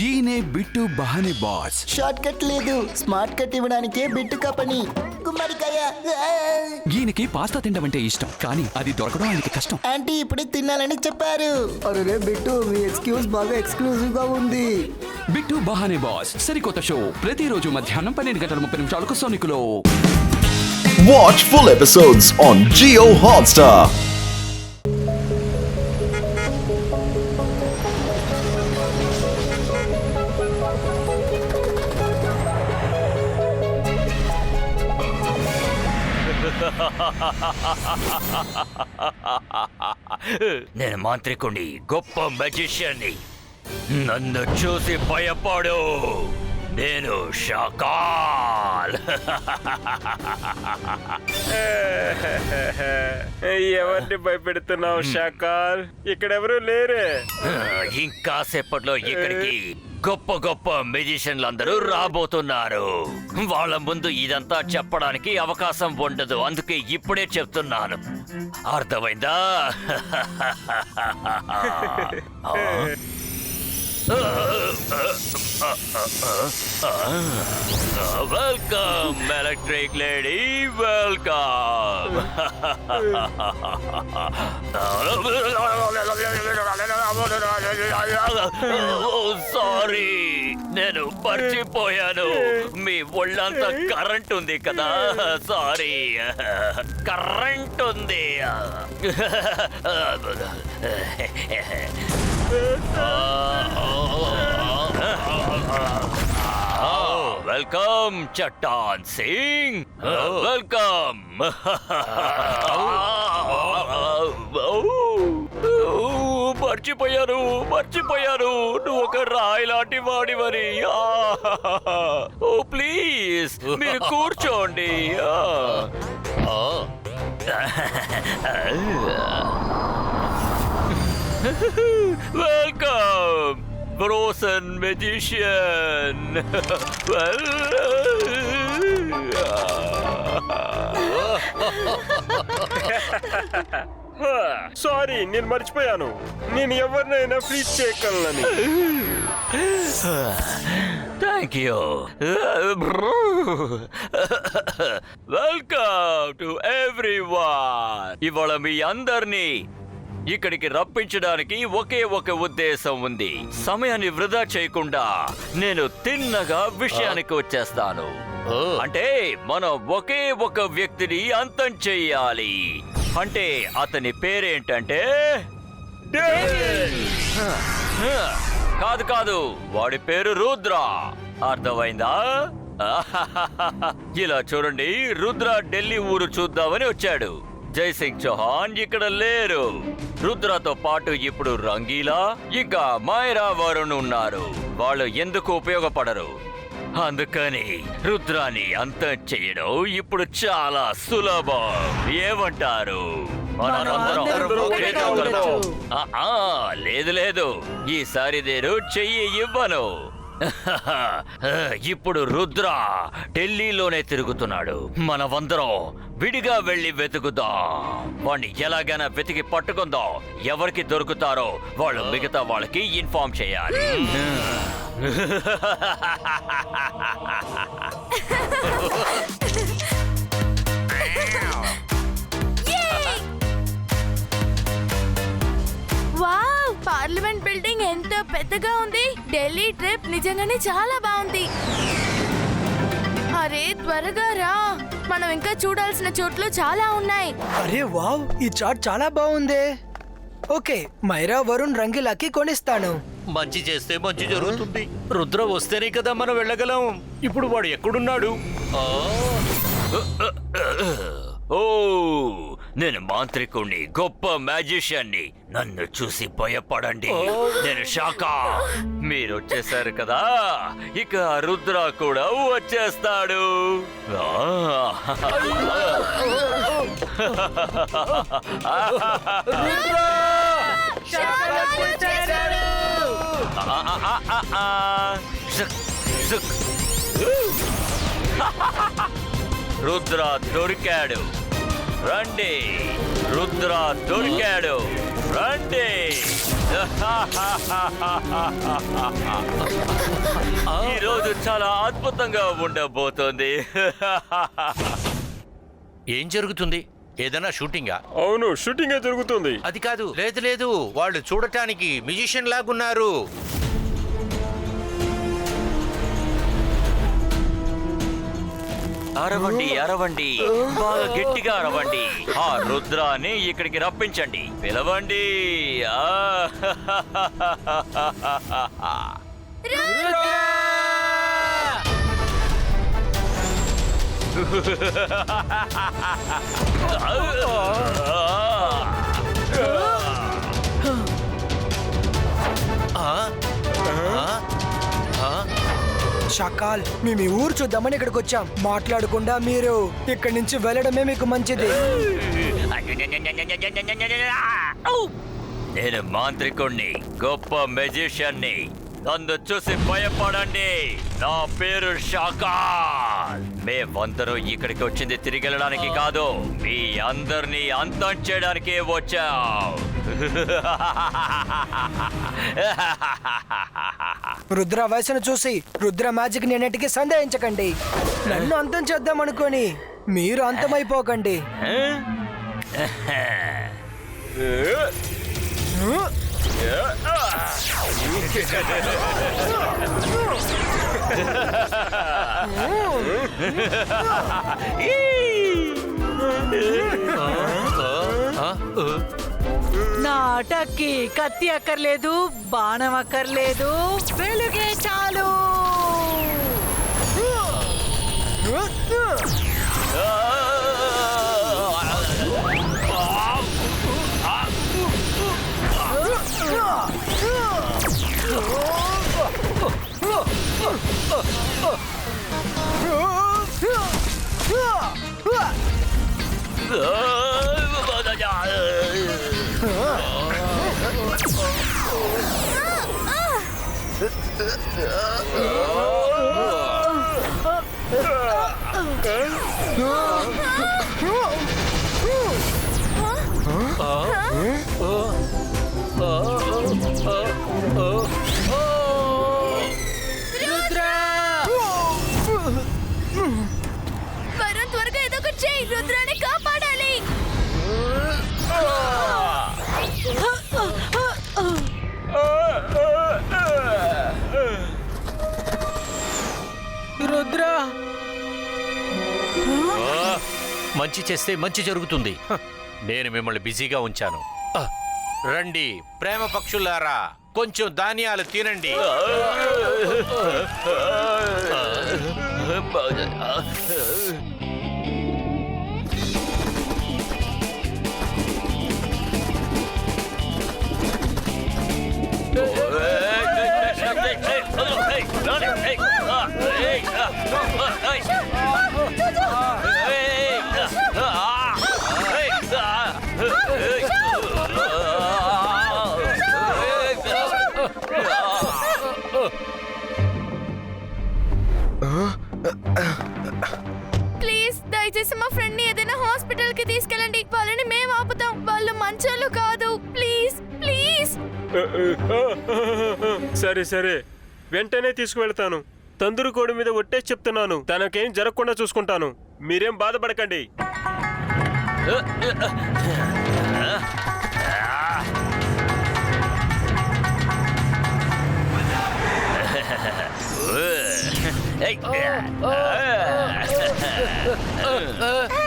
ఈయనే bit బహానే boss. Short cut లేదు, smart cut ఇవ్వడానికే bit కపని. గుమ్మడికాయ. ఈయనకి పాస్తా తినడం అంటే ఇష్టం, కానీ అది దొరకడం ఆయనకి కష్టం. ఆంటీ ఇప్పుడే తినాలని చెప్పారు. అరే బిట్టు, మీ ఎక్స్క్యూజ్ బాగా ఎక్స్క్లూజివ్ గా ఉంది. బిట్టు బహానే బాస్ సరికొత్త షో ప్రతిరోజు మధ్యాహ్నం 12:30 సోనికులో. Watch full episodes on Jio Hotstar. నేను మాంత్రికుణ్ణి, గొప్ప మెజిషియన్ని. నన్ను చూసి భయపడు, నేను షాకాల్. ఎవరిని భయపెడుతున్నావు షాకాల్? ఇక్కడెవరూ లేరే. ఇంకా సేపట్లో ఇక్కడికి గొప్ప గొప్ప మెజిషియన్లు అందరూ రాబోతున్నారు. వాళ్ళ ముందు ఇదంతా చెప్పడానికి అవకాశం ఉండదు, అందుకే ఇప్పుడే చెప్తున్నాను. అర్థమైందా? Welcome electric lady, welcome. Sorry, నేను మర్చిపోయాను. మీ ఒళ్ళంతా కరెంట్ ఉంది కదా. సారీ, కరెంట్ ఉంది. Welcome Chattan Singh, welcome. మర్చిపోయాను, నువ్వు ఒక రాయి లాంటి వాడివని. ఓ ప్లీజ్, మీరు కూర్చోండి. Welcome Frozen magician. సారీ, నేను మర్చిపోయాను. నేను ఎవరినైనా ఫ్రీజ్ చేయగలనని. Thank you. Welcome to everyone. ఇవాళ మీ అందరినీ ఇక్కడికి రప్పించడానికి ఒకే ఒక ఉద్దేశం ఉంది. సమయాన్ని వృధా చేయకుండా నేను తిన్నగా విషయానికి వచ్చేస్తాను. అంటే మనం ఒకే ఒక వ్యక్తిని అంతం చెయ్యాలి. అంటే అతని పేరేంటంటే కాదు, వాడి పేరు రుద్ర. అర్థమైందా? ఇలా చూడండి, రుద్ర ఢిల్లీ ఊరు చూద్దామని వచ్చాడు. జైసింగ్ చౌహాన్ ఇక్కడ లేరు. రుద్రతో పాటు ఇప్పుడు రంగీలా ఇంకా మైరా వరుణ్ ఉన్నారు. వాళ్ళు ఎందుకు ఉపయోగపడరు, అందుకని రుద్రాన్ని అంతం చేయడం ఇప్పుడు చాలా సులభం. ఏమంటారు? లేదు, ఈసారి నేను చెయ్యి ఇవ్వను. ఇప్పుడు రుద్ర ఢిల్లీలోనే తిరుగుతున్నాడు. మనమందరం విడిగా వెళ్ళి వెతుకుదాం. వాణ్ణి ఎలాగైనా వెతికి పట్టుకుందాం. ఎవరికి దొరుకుతారో వాళ్ళు మిగతా వాళ్ళకి ఇన్ఫార్మ్ చేయాలి. వావ్, పార్లమెంట్ బిల్డింగ్ ఎంతో పెద్దగా ఉంది. ఢిల్లీ ట్రిప్ నిజంగానే చాలా బాగుంది. అరే త్వరగా రా, మనం ఇంకా చూడాల్సిన చోట్లు చాలా ఉన్నాయి. అరే వావ్, ఈ చాట్ చాలా బాగుంది. ఓకే, మైరా వరుణ్ రంగీలాకి కొనిస్తాను. మంచి చేస్తే మంచి జరుగుతుంది. రుద్ర వస్తేనే కదా మనం వెళ్ళగలం. ఇప్పుడు వాడు ఎక్కడున్నాడు? ఓ, నేను మాంత్రికుణ్ణి, గొప్ప మ్యాజిషియన్ని. నన్ను చూసి భయపడండి, నేను షాకా. మీరు వచ్చేసారు కదా, ఇక రుద్ర కూడా వచ్చేస్తాడు. రుద్ర దొరికాడు, రండి. రుద్ర దొరికాడు, రండి. ఈ రోజు చాలా అద్భుతంగా ఉండబోతోంది. ఏం జరుగుతుంది? ఏదైనా షూటింగా? అవును, షూటింగే జరుగుతుంది. అది కాదు. లేదు లేదు, వాళ్ళు చూడటానికి మ్యూజిషియన్ లాగున్నారు. అరవండి, అరవండి, బాగా గట్టిగా అరవండి. ఆ రుద్రాన్ని ఇక్కడికి రప్పించండి, పిలవండి. షకాల్, మేము ఈ ఊరు చూద్దామని ఇక్కడికి వచ్చాం. మాట్లాడకుండా మీరు ఇక్కడి నుంచి వెళ్ళడమే మీకు మంచిది. నేను మాంత్రికుణ్ణి, గొప్ప మెజిషియన్ని. నన్ను చూసి భయపడండి. నా పేరు షకాల్. మేమందరూ ఇక్కడికి వచ్చింది తిరిగి వెళ్ళడానికి కాదు, మీ అందరినీ అంతం చేయడానికే వచ్చాం. రుద్ర వయసును చూసి రుద్ర మ్యాజిక్ నేనటికి సందేహించకండి. నన్ను అంతం చేద్దాం అనుకోని మీరు అంతమైపోకండి. నా అటాక్కి కత్తి అక్కర్లేదు, బాణం అక్కర్లేదు, వెలుగే చాలు. వరుణ్, త్వరగా ఏదో ఒకటి చేయి. రుద్రాన్ని కాపాడాలి. రుద్ర, మంచి చేస్తే మంచి జరుగుతుంది. నేను మిమ్మల్ని బిజీగా ఉంచాను. రండి ప్రేమ పక్షులారా, కొంచెం ధాన్యాలు తినండి. ప్లీజ్, దయచేసి మా ఫ్రెండ్ ని ఏదైనా హాస్పిటల్ కి తీసుకెళ్ళండి. వాళ్ళని మేము ఆపుతాం. వాళ్ళు మంచోళ్ళు కాదు. Please please. సరే సరే, వెంటనే తీసుకువెళ్తాను. తందూరు కోడి మీద ఒట్టేసి చెప్తున్నాను, తనకేం జరగకుండా చూసుకుంటాను. మీరేం బాధపడకండి.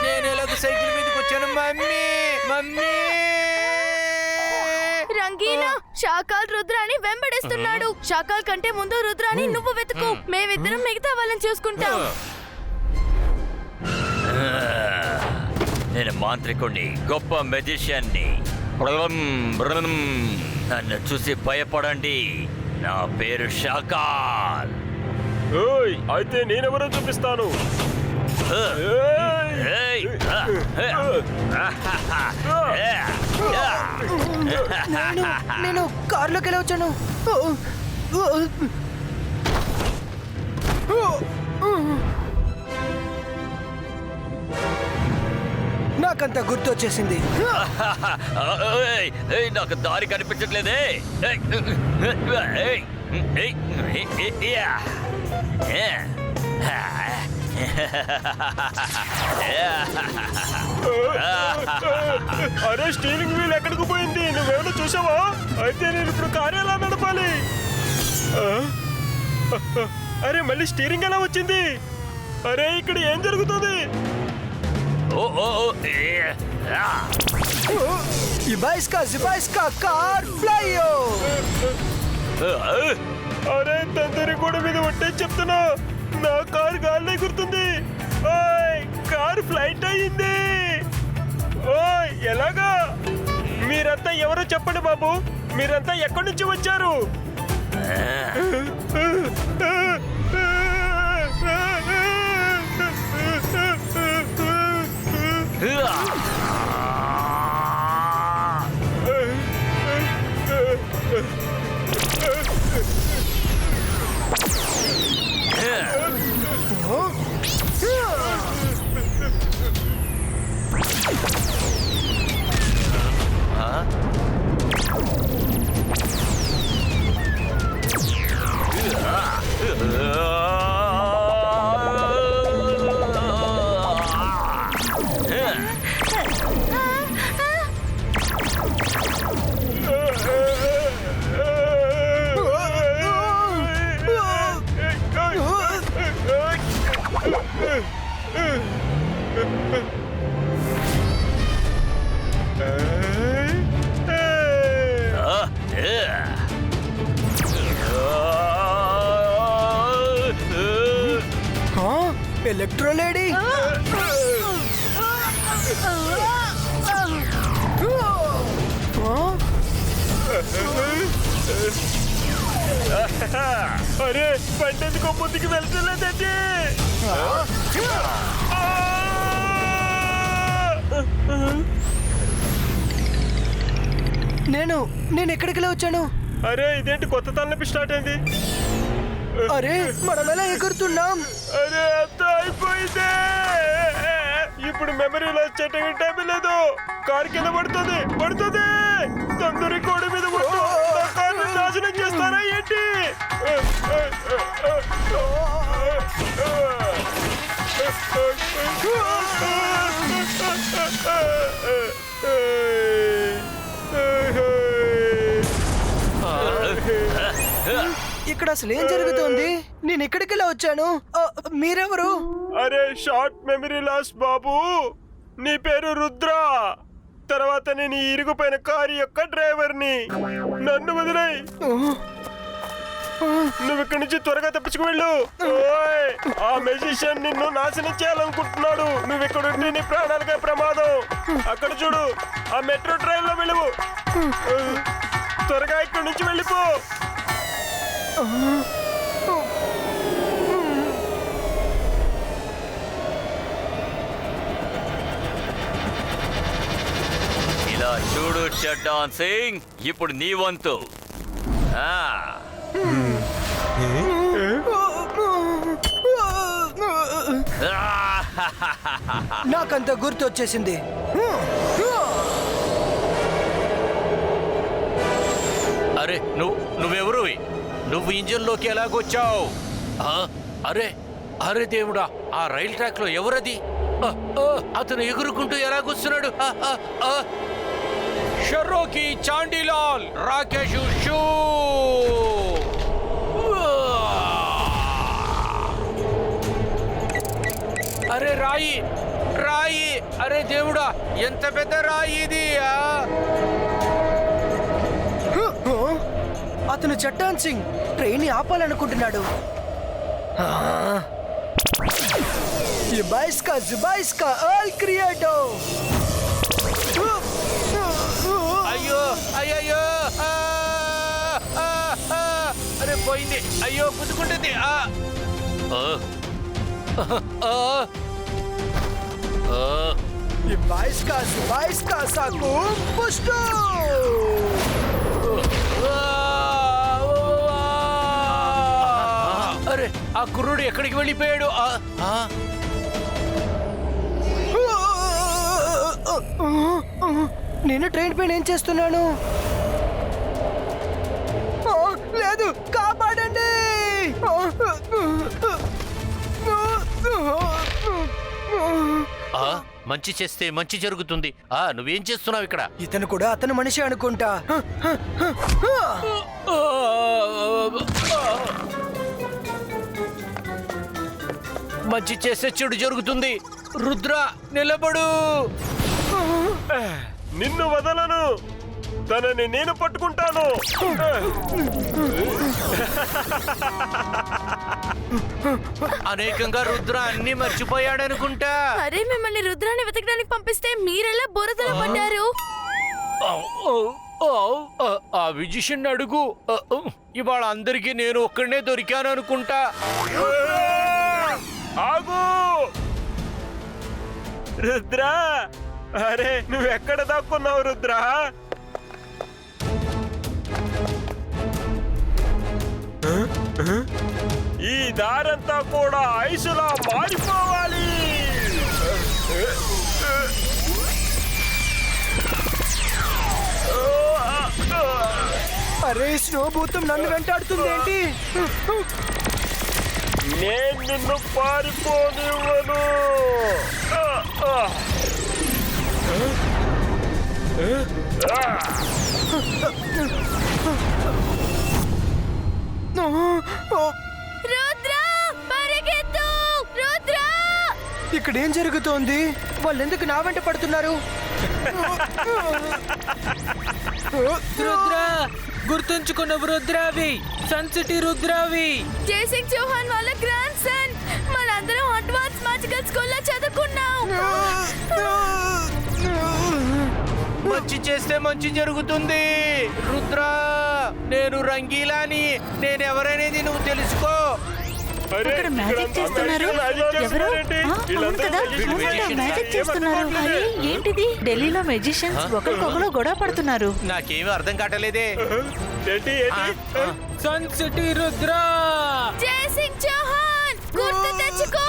నేను ఎలాగో సైకిల్ మీదకి వచ్చాను. Mummy mummy. రంగీలా, షాకాల్ రుద్రాని వెంబడిస్తున్నాడు. షాకాల్ కంటే ముందు రుద్రాని నువ్వు వెతుకు. మేమిద్దరం మిగతా వాళ్ళని చూసుకుంటాం. నేను మాంత్రికుణ్ణి, గొప్ప మెజిషియన్ని. నన్ను చూసి భయపడండి. నా పేరు షాకాల్. ఓయ్, అయితే నేనెవరో చూపిస్తాను. నేను కారులోకి ఎలా వచ్చాను? నాకంత నాకంత గుర్తొచ్చేసింది. ఏయ్, ఏయ్, నాకు దారి కనిపించట్లేదే. ఏయ్, ఏయ్, ఏయ్, ఏయ్, యా. అరే స్టీరింగ్ వీల్ ఎక్కడికి పోయింది? నువ్వేమైనా చూసావా? అయితే నేను ఇప్పుడు కారు ఎలా నడపాలి? అరే మళ్ళీ స్టీరింగ్ ఎలా వచ్చింది? అరే ఇక్కడ ఏం జరుగుతుంది? ఓ ఓ ఓ, ఏ, ఆ. ఇబాయిస్కా కార్ ఫ్లైయో. అరే తందూరి కూడా మీద ఒట్టే చెప్తున్నా, నా కారు గాల్లో ఎగురుతుంది. ఓయ్ కారు ఫ్లైట్ అయ్యింది. ఓయ్ ఎలాగా? మీరంతా ఎవరో చెప్పండి బాబు, మీరంతా ఎక్కడి నుంచి వచ్చారు? Electro lady. అరే పంటెందుకో ముందుకు వెళ్తలేదండి. నేను ఎక్కడికి వచ్చాను? అరే ఇదేంటి కొత్త తలనొప్పి స్టార్ట్ అయింది? అరే మనం ఎలా ఎగురుతున్నాం? అరే అంత అయిపోయింది. ఇప్పుడు మెమరీలో వచ్చేట టైం లేదు. కారు కింద పడుతుంది. తందూరి కోడి మీద పట్టు. నా కారుని నాశనం చేస్తారా ఏంటి? ఇక్కడ అసలు ఏం జరుగుతోంది? నేను ఎక్కడికి వచ్చాను? మీరెవరు? అరే షార్ట్ మెమరీ లాస్ బాబు, నీ పేరు రుద్ర. తర్వాత నేను ఈ ఇరిగిపోయిన కారు యొక్క డ్రైవర్ని. నన్ను వదిలేయ్. నువ్వు ఇక్కడి నుంచి త్వరగా తప్పించుకు వెళ్ళు. ఓయ్, ఆ మెజిషియన్ నిన్ను నాశనం చేయాలనుకుంటున్నాడు. నువ్వు ఇక్కడ ఉంటే నీ ప్రాణాలకే ప్రమాదం. అక్కడ చూడు, ఆ మెట్రో ట్రైన్ లో వెళ్ళవు. త్వరగా ఇక్కడి నుంచి వెళ్ళిపో. ఇలా చూడు షట్డాన్ సింగ్, ఇప్పుడు నీ వంతు. నాకంత గుర్తు వచ్చేసింది. అరే నువ్వెవరు? నువ్వు ఇంజన్లోకి ఎలాగొచ్చావు? అరే అరే దేవుడా, ఆ రైల్ ట్రాక్ లో ఎవరది? అతను ఎగురుకుంటూ ఎలాగొస్తున్నాడు? షర్రోకి, చాండీలాల్, రాకేష్ షూ. అరే రాయి. అరే దేవుడా, ఎంత పెద్ద రాయి ఇది! అతను చట్టాన్ సింగ్ ట్రైన్ ఆపాలనుకుంటున్నాడు. ఇబాయిస్కా ఆల్ క్రియేటో. అయ్యో అయ్యో, అరే పోయింది. అయ్యో గుద్దుకుంటుంది. ఇబాయిస్కా సాకు పుష్టు. అరే ఆ కుర్రుడు ఎక్కడికి వెళ్ళిపోయాడు? నేను ట్రైన్ పైన ఏం చేస్తున్నాను? లేదు, కాపాడండి! మంచి చేస్తే మంచి జరుగుతుంది. నువ్వేం చేస్తున్నావు ఇక్కడ? ఇతను కూడా అతను మనిషి అనుకుంటా. మంచి చేస్తే చెడు జరుగుతుంది. రుద్ర నిలబడు. నిన్ను వదలను, తనని నేను పట్టుకుంటాను. అనేకంగా రుద్ర అన్ని మర్చిపోయాడనుకుంటా. అరే, మిమ్మల్ని రుద్రాన్ని వెతకడానికి పంపిస్తే మీరెలా బురదలో పడ్డారు? ఆ విజిషన్ అడుగు. ఇవాళ అందరికీ నేను ఒక్కడనే దొరికాను అనుకుంటా. ఆగు రుద్ర! అరే, నువ్వెక్కడ దాక్కున్నావు రుద్ర? ఈ దారంతా కూడా ఐసులా మారిపోవాలి. అరే, స్నోభూతం నన్ను వెంటాడుతుంది ఏంటి? నేను నిన్ను పారిపోనివ్వను. రుద్ర, పరిగెత్తు! రుద్ర! ఇక్కడ ఏం జరుగుతోంది? వాళ్ళు ఎందుకు నా వెంట పడుతున్నారు? రుద్ర, గుర్తుంచుకున్న రుద్రావి, సన్ సిటీ రుద్రావి. జయసింగ్ చౌహాన్ వాళ్ళ గ్రాండ్ సన్. మనందరం అడ్వాన్స్ మ్యాజికల్ స్కూల్లో చదువుకున్నాం. మంచి చేస్తే మంచి జరుగుతుంది. రుద్ర, నేను రంగీలాని. నేనెవరనేది నువ్వు తెలుసుకో. ఇక్కడ మ్యాజిక్ చేస్తున్నారు. ఎవరు? అవును కదా, మ్యాజిక్ చేస్తున్నారు. అరే, ఏంటిది? ఢిల్లీలో మెజిషియన్స్ ఒకరికొకరు గొడవ పడుతున్నారు. నాకేమీ అర్థం కావట్లేదే. ఏంటి ఏంటి? Sun city Rudra. జయసింగ్ చౌహాన్, గుర్తు తెచ్చుకో.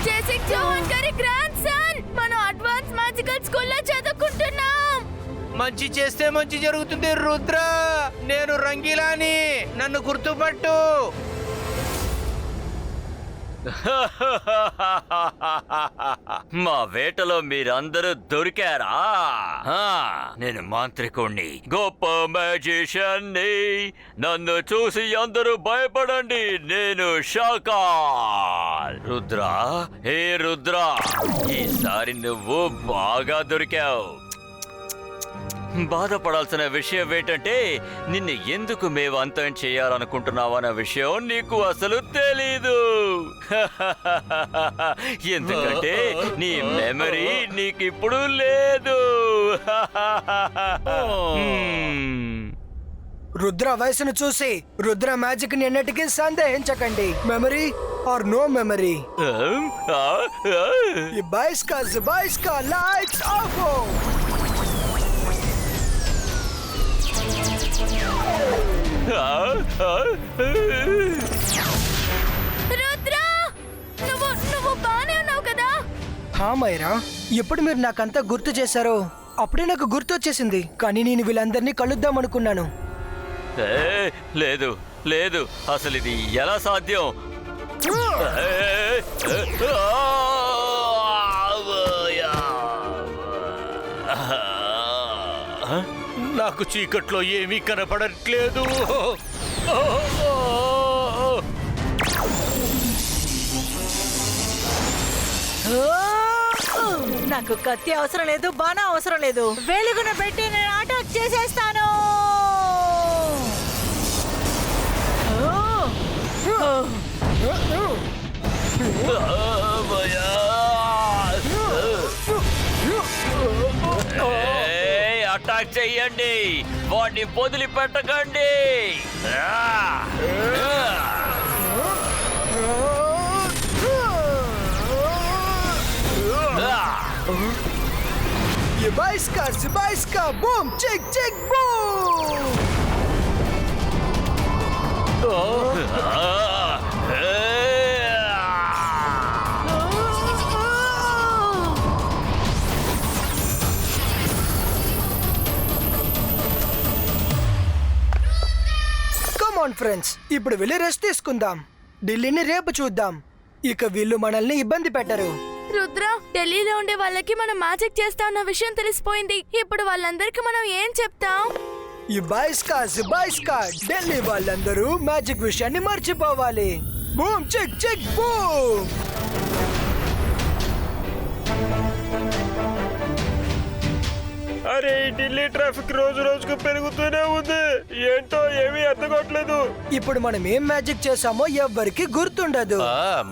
జయసింగ్ చౌహాన్ గారి గ్రాండ్ సన్. మనం అడ్వాన్స్ మ్యాజికల్ స్కూల్లో చదువుకుంటున్నాం. మంచి చేస్తే మంచి జరుగుతుంది. రుద్ర, నేను రంగీలాని. నన్ను గుర్తుపట్టు. మా వేటలో మీరందరూ దొరికారా? నేను మాంత్రికుణ్ణి, గొప్ప మ్యాజిషియన్ని. నన్ను చూసి అందరూ భయపడండి. నేను షాకాల్. రుద్ర, హే రుద్ర, ఈసారి నువ్వు బాగా దొరికావు. బాధపడాల్సిన విషయం ఏంటంటే, నిన్ను ఎందుకు మేము అంతం చేయాలనుకుంటున్నావన్న విషయం నీకు అసలు తెలీదు. ఎందుకంటే నీ మెమరీ నీకిప్పుడు లేదు. రుద్ర వయసును చూసి రుద్ర మ్యాజిక్ ని ఎన్నటికీ సందేహించకండి. Memory or no memory. బాయ్స్కా లైట్స్ ఆఫ్. రుద్ర, నువ్వు బానే ఉన్నావు కదా? మైరా, ఎప్పుడు మీరు నాకంతా గుర్తు చేశారో అప్పుడే నాకు గుర్తు వచ్చేసింది. కానీ నేను వీళ్ళందరినీ కలుద్దాం అనుకున్నాను. లేదు లేదు, అసలు ఇది ఎలా సాధ్యం? నాకు చీకట్లో ఏమీ కనపడట్లేదు. నాకు కత్తి అవసరం లేదు, బాణం అవసరం లేదు. వెలుగున పెట్టి నేను అటాక్ చేసేస్తాను. అటాక్ చెయ్యండి, వాడిని వదిలి పెట్టకండి. Zibaiska, boom, chick, boom! Conference. ఇప్పుడు వెళ్ళి రెస్ట్ తీసుకుందాం. ఢిల్లీని రేపు చూద్దాం. ఇక వీళ్ళు మనల్ని ఇబ్బంది పెట్టరు. రుద్ర, ఢిల్లీలో ఉండే వాళ్ళకి మనం మ్యాజిక్ చేస్తా అన్న విషయం తెలిసిపోయింది. ఇప్పుడు వాళ్ళందరికీ మనం ఏం చెప్తాం? ఈ బాయ్స్కా ఢిల్లీ వాళ్ళందరూ మ్యాజిక్ విషయాన్ని మర్చిపోవాలి. Boom check check boom. అరే ఈ ఢిల్లీ ట్రాఫిక్ రోజు రోజుకు పెరుగుతూనే ఉంది. ఏంటో ఏమీ అర్థం కావట్లేదు. ఇప్పుడు మనం ఏం మ్యాజిక్ చేసామో ఎవ్వరికి గుర్తుండదు.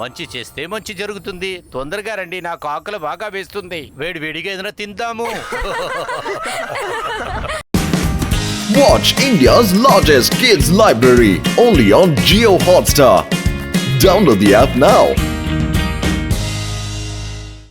మంచి చేస్తే మంచి జరుగుతుంది. తొందరగా రండి, నాకు ఆకలి బాగా వేస్తుంది. వేడి వేడిగా ఏదైనా తిందాము. Watch India's largest kids library only on Jio Hotstar. Download the app now.